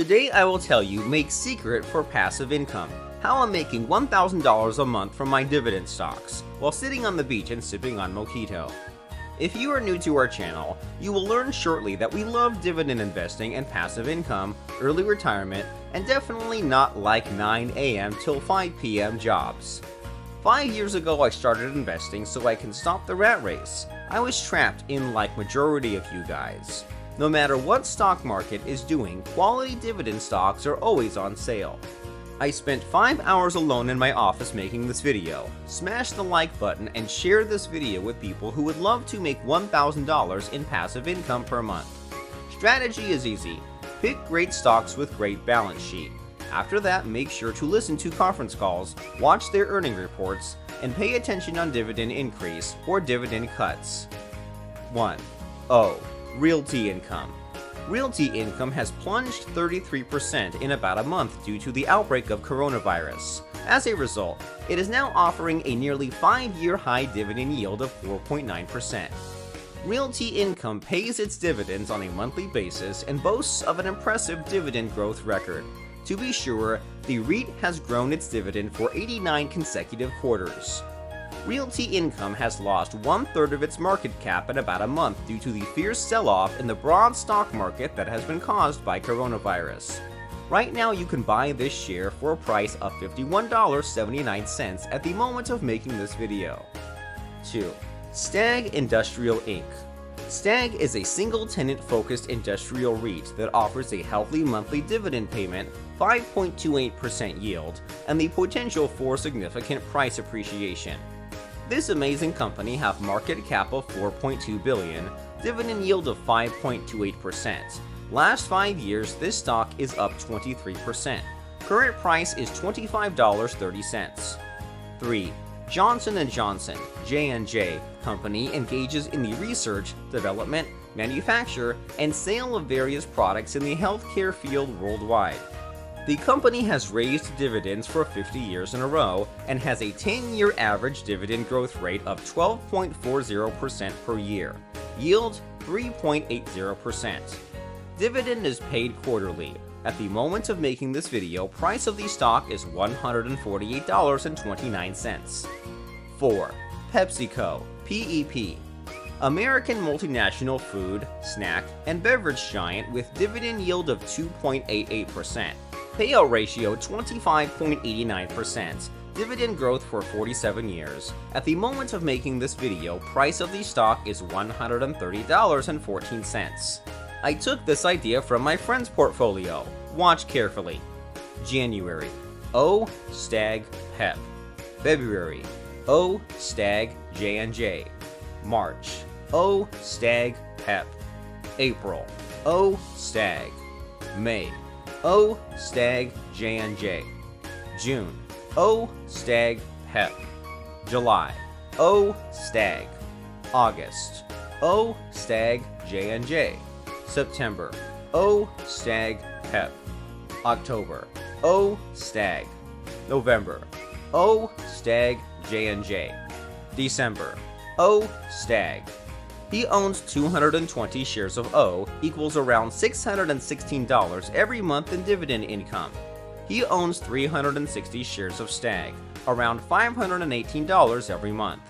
Today I will tell you my secret for passive income, how I'm making $1,000 a month from my dividend stocks, while sitting on the beach and sipping on mojito. If you are new to our channel, you will learn shortly that we love dividend investing and passive income, early retirement, and definitely not like 9 a.m. till 5 p.m. jobs. 5 years ago I started investing so I can stop the rat race. I was trapped in like majority of you guys. No matter what stock market is doing, quality dividend stocks are always on sale. I spent 5 hours alone in my office making this video. Smash the like button and share this video with people who would love to make $1,000 in passive income per month. Strategy is easy. Pick great stocks with great balance sheet. After that, make sure to listen to conference calls, watch their earning reports, and pay attention on dividend increase or dividend cuts. 1. O. Realty income. Realty income has plunged 33% in about a month due to the outbreak of coronavirus. As a result, it is now offering a nearly 5-year high dividend yield of 4.9%. Realty income pays its dividends on a monthly basis and boasts of an impressive dividend growth record. To be sure, the REIT has grown its dividend for 89 consecutive quarters. Realty income has lost 1/3 of its market cap in about a month due to the fierce sell-off in the broad stock market that has been caused by coronavirus. Right now you can buy this share for a price of $51.79 at the moment of making this video. 2. Stag Industrial Inc. Stag is a single-tenant focused industrial REIT that offers a healthy monthly dividend payment, 5.28% yield, and the potential for significant price appreciation. This amazing company have market cap of $4.2 billion, dividend yield of 5.28%. Last 5 years, this stock is up 23%. Current price is $25.30. 3. Johnson & Johnson, J&J, company engages in the research, development, manufacture, and sale of various products in the healthcare field worldwide. The company has raised dividends for 50 years in a row and has a 10-year average dividend growth rate of 12.40% per year. Yield 3.80%. Dividend is paid quarterly. At the moment of making this video, price of the stock is $148.29. 4. PepsiCo, PEP. American multinational food, snack, and beverage giant with dividend yield of 2.88%. Payout ratio 25.89%. Dividend growth for 47 years. At the moment of making this video, price of the stock is $130.14. I took this idea from my friend's portfolio. Watch carefully. January. O. Stag Pep. February. O. Stag J&J. March. O. Stag Pep. April. O. Stag. May. O. Stag J&J. June. O. Stag Pep. July. O. Stag. August. O. Stag J&J. September. O. Stag Pep. October. O. Stag. November. O. Stag J&J. December. O. Stag. He owns 220 shares of O, equals around $616 every month in dividend income. He owns 360 shares of Stag, around $518 every month.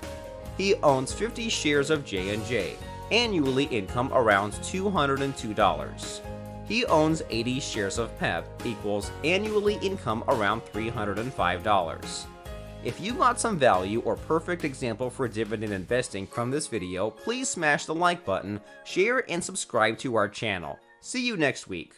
He owns 50 shares of J&J, annually income around $202. He owns 80 shares of PEP, equals annually income around $305. If you got some value or perfect example for dividend investing from this video, please smash the like button, share, and subscribe to our channel. See you next week.